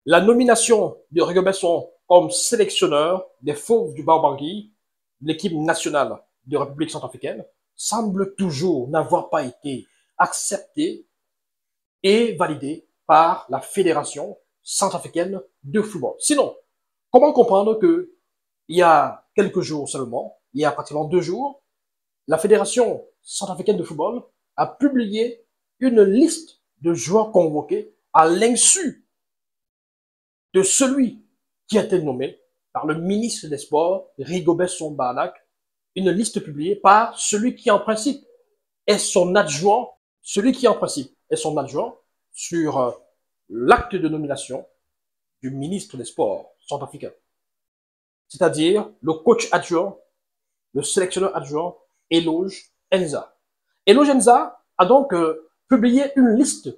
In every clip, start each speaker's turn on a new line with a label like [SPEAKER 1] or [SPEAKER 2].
[SPEAKER 1] La nomination de Rigobert comme sélectionneur des Fauves du Barbangui, l'équipe nationale de République centrafricaine, semble toujours n'avoir pas été acceptée et validée par la Fédération centrafricaine de football. Sinon, comment comprendre que il y a quelques jours seulement, il y a pratiquement 2 jours, la Fédération centrafricaine de football a publié une liste de joueurs convoqués à l'insu de celui qui a été nommé par le ministre des Sports, Rigobert Song-Barnak, une liste publiée par celui qui en principe est son adjoint, celui qui en principe est son adjoint sur l'acte de nomination du ministre des Sports centrafricain, c'est-à-dire le coach adjoint, le sélectionneur adjoint, Eloge Enza. Eloge Enza a donc publié une liste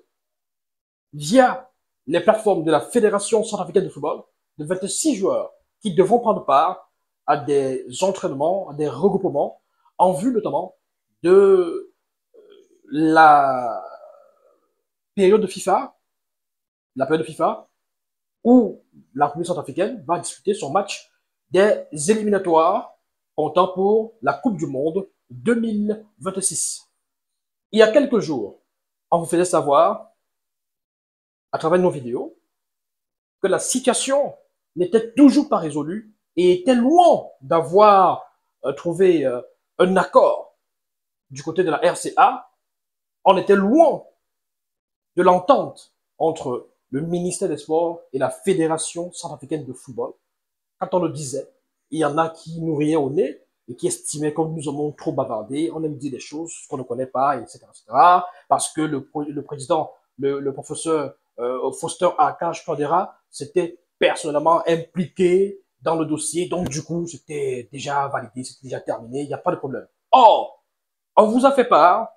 [SPEAKER 1] via les plateformes de la Fédération centrafricaine de football de 26 joueurs qui devront prendre part à des entraînements, à des regroupements en vue notamment de la période de FIFA, la période de FIFA où la République centrafricaine va disputer son match des éliminatoires comptant pour la Coupe du Monde 2026. Il y a quelques jours, on vous faisait savoir, à travers nos vidéos, que la situation n'était toujours pas résolue et était loin d'avoir trouvé un accord du côté de la RCA. On était loin de l'entente entre le ministère des Sports et la Fédération centrafricaine de football. Quand on le disait, il y en a qui nous riaient au nez et qui estimaient que nous avons trop bavardé, on aime dire des choses qu'on ne connaît pas, etc., etc., parce que le président, le professeur Foster Akash Tondera s'était personnellement impliqué dans le dossier, donc du coup, c'était déjà validé, c'était déjà terminé, il n'y a pas de problème. Or, on vous a fait part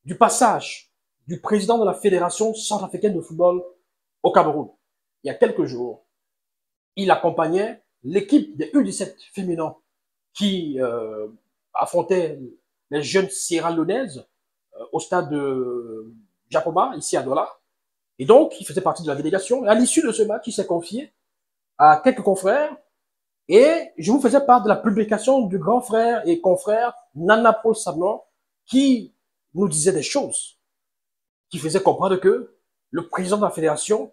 [SPEAKER 1] du passage du président de la Fédération centrafricaine de football au Cameroun, il y a quelques jours. Il accompagnait l'équipe des U17 féminins qui affrontait les jeunes Sierra Leonaises au stade de Jacoma, ici à Douala. Et donc, il faisait partie de la délégation. Et à l'issue de ce match, il s'est confié à quelques confrères. Et je vous faisais part de la publication du grand frère et confrère Nana Paul Sablon qui nous disait des choses, qui faisait comprendre que le président de la fédération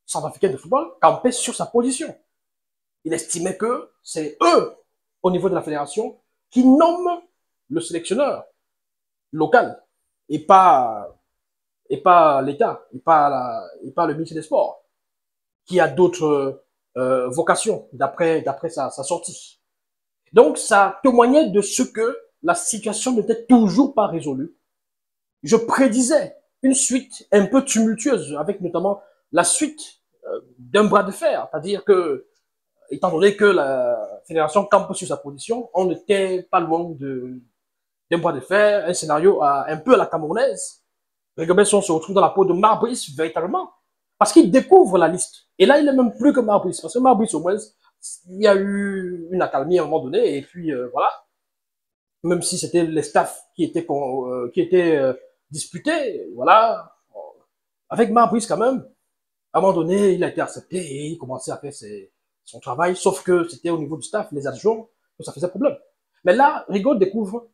[SPEAKER 1] centrafricaine de football campait sur sa position. Il estimait que c'est eux, au niveau de la fédération, qui nomment le sélectionneur local et pas l'État, et pas le ministre des Sports, qui a d'autres vocations d'après sa sortie. Donc, ça témoignait de ce que la situation n'était toujours pas résolue. Je prédisais une suite un peu tumultueuse, avec notamment la suite d'un bras de fer, c'est-à-dire que étant donné que la fédération campe sur sa position, on n'était pas loin d'un bras de fer, un scénario un peu à la camerounaise. Rigobert Song se retrouve dans la peau de Marbrice, véritablement, parce qu'il découvre la liste. Et là, il n'est même plus que Marbrice, parce que Marbrice, au moins, il y a eu une accalmie à un moment donné, et puis voilà. Même si c'était les staffs qui étaient disputés, voilà. Avec Marbrice, quand même, à un moment donné, il a été accepté et il commençait à faire son travail, sauf que c'était au niveau du staff, les adjoints, que ça faisait problème. Mais là, Rigaud découvre,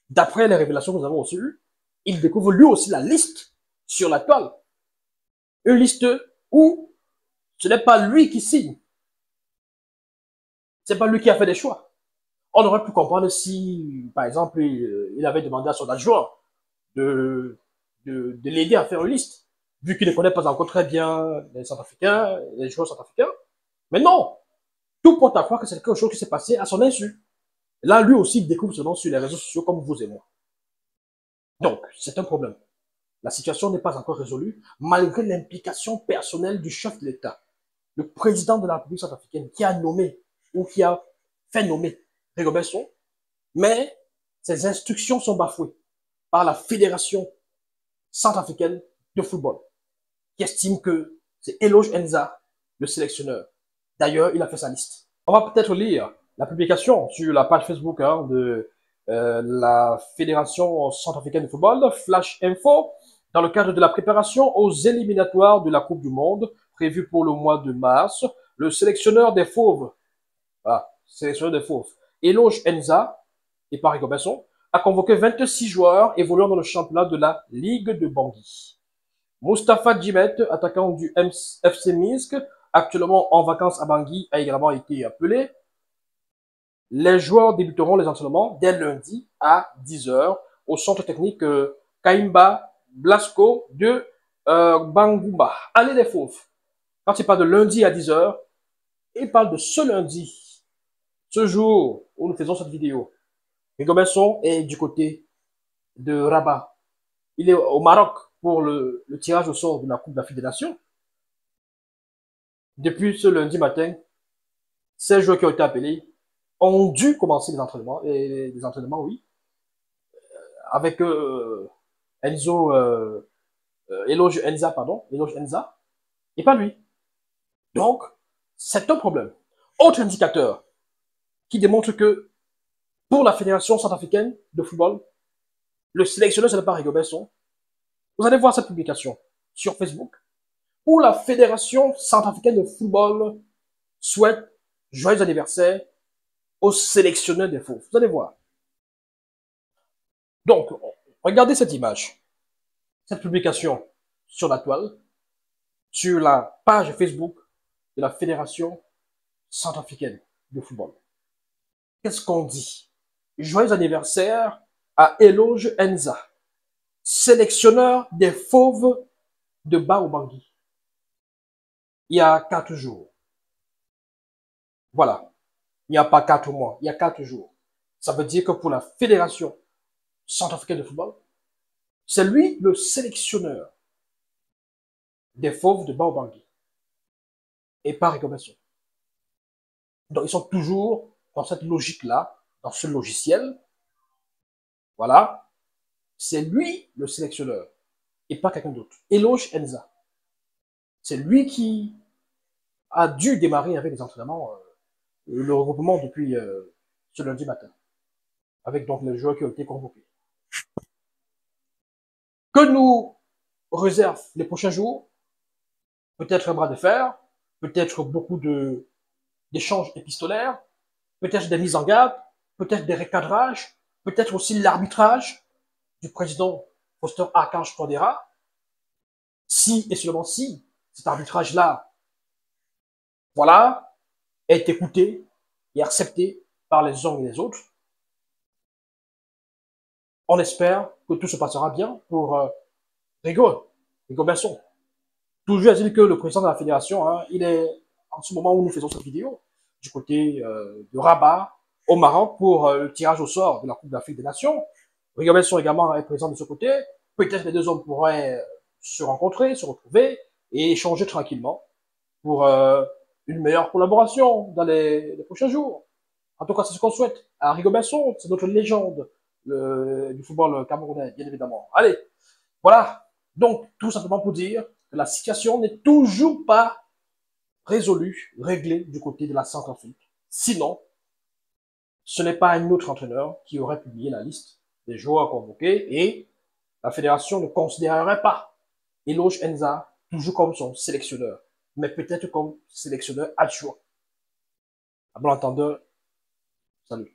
[SPEAKER 1] d'après les révélations que nous avons reçues, il découvre lui aussi la liste sur la toile. Une liste où ce n'est pas lui qui signe. C'est pas lui qui a fait des choix. On aurait pu comprendre si, par exemple, il avait demandé à son adjoint de l'aider à faire une liste, vu qu'il ne connaît pas encore très bien les Centrafricains, les joueurs centrafricains. Mais non, tout porte à croire que c'est quelque chose qui s'est passé à son insu. Là, lui aussi, il découvre ce nom sur les réseaux sociaux comme vous et moi. Donc, c'est un problème. La situation n'est pas encore résolue, malgré l'implication personnelle du chef de l'État, le président de la République centrafricaine, qui a nommé ou qui a fait nommer Rigobert Song, mais ses instructions sont bafouées par la Fédération centrafricaine de football, qui estime que c'est Eloge Enza, le sélectionneur. D'ailleurs, il a fait sa liste. On va peut-être lire la publication sur la page Facebook de la Fédération centrafricaine de football, Flash Info. Dans le cadre de la préparation aux éliminatoires de la Coupe du Monde, prévue pour le mois de mars, le sélectionneur des Fauves, Eloge Enza et Paris Gobesson, a convoqué 26 joueurs évoluant dans le championnat de la Ligue de Bangui. Mustapha Djimet, attaquant du FC Minsk, actuellement en vacances à Bangui, a également été appelé. Les joueurs débuteront les entraînements dès lundi à 10h au centre technique Kaimba Blasco de Bangoumba. Allez les Fauves. Quand il parle de lundi à 10h, il parle de ce lundi, ce jour où nous faisons cette vidéo. Hugo Besson est du côté de Rabat. Il est au Maroc pour le tirage au sort de la Coupe d'Afrique des Nations. Depuis ce lundi matin, ces joueurs qui ont été appelés ont dû commencer les entraînements, oui, avec Enzo, Eloge Enza, et pas lui. Donc, c'est un problème. Autre indicateur qui démontre que pour la Fédération centrafricaine de football, le sélectionneur, ce n'est pas Rigo Besson. Vous allez voir cette publication sur Facebook, où la Fédération centrafricaine de football souhaite joyeux anniversaire au sélectionneur des Fauves. Vous allez voir. Donc, regardez cette image, cette publication sur la toile, sur la page Facebook de la Fédération centrafricaine de football. Qu'est-ce qu'on dit? Joyeux anniversaire à Eloge Enza, sélectionneur des Fauves de Bangui. Il y a 4 jours. Voilà. Il n'y a pas 4 mois, il y a 4 jours. Ça veut dire que pour la Fédération centrafricaine de football, c'est lui le sélectionneur des Fauves de Bangui. Et pas Rigo Besson. Donc ils sont toujours dans cette logique-là, dans ce logiciel. Voilà. C'est lui le sélectionneur et pas quelqu'un d'autre. Eloge Enza. C'est lui qui a dû démarrer avec les entraînements, le regroupement depuis ce lundi matin, avec donc les joueurs qui ont été convoqués. Que nous réservent les prochains jours? Peut-être un bras de fer, peut-être beaucoup d'échanges épistolaires, peut-être des mises en garde, peut-être des recadrages, peut-être aussi l'arbitrage du président Foster Archange Tondera. Si et seulement si cet arbitrage-là, voilà, est écouté et accepté par les uns et les autres, on espère que tout se passera bien pour Rigo Besson. Toujours est-il que le président de la fédération, il est, en ce moment où nous faisons cette vidéo, du côté de Rabat, au Maroc, pour le tirage au sort de la Coupe d'Afrique des Nations. Rigo Besson également est présent de ce côté. Peut-être les deux hommes pourraient se rencontrer, se retrouver et échanger tranquillement pour une meilleure collaboration dans les prochains jours. En tout cas, c'est ce qu'on souhaite à Rigo Besson, c'est notre légende du football camerounais, bien évidemment. Allez, voilà. Donc, tout simplement pour dire que la situation n'est toujours pas résolue, réglée du côté de la Centrafrique. Sinon, ce n'est pas un autre entraîneur qui aurait publié la liste des joueurs convoqués et la fédération ne considérerait pas Eloge Enza toujours comme son sélectionneur, mais peut-être comme sélectionneur adjoint. À bon entendeur, salut.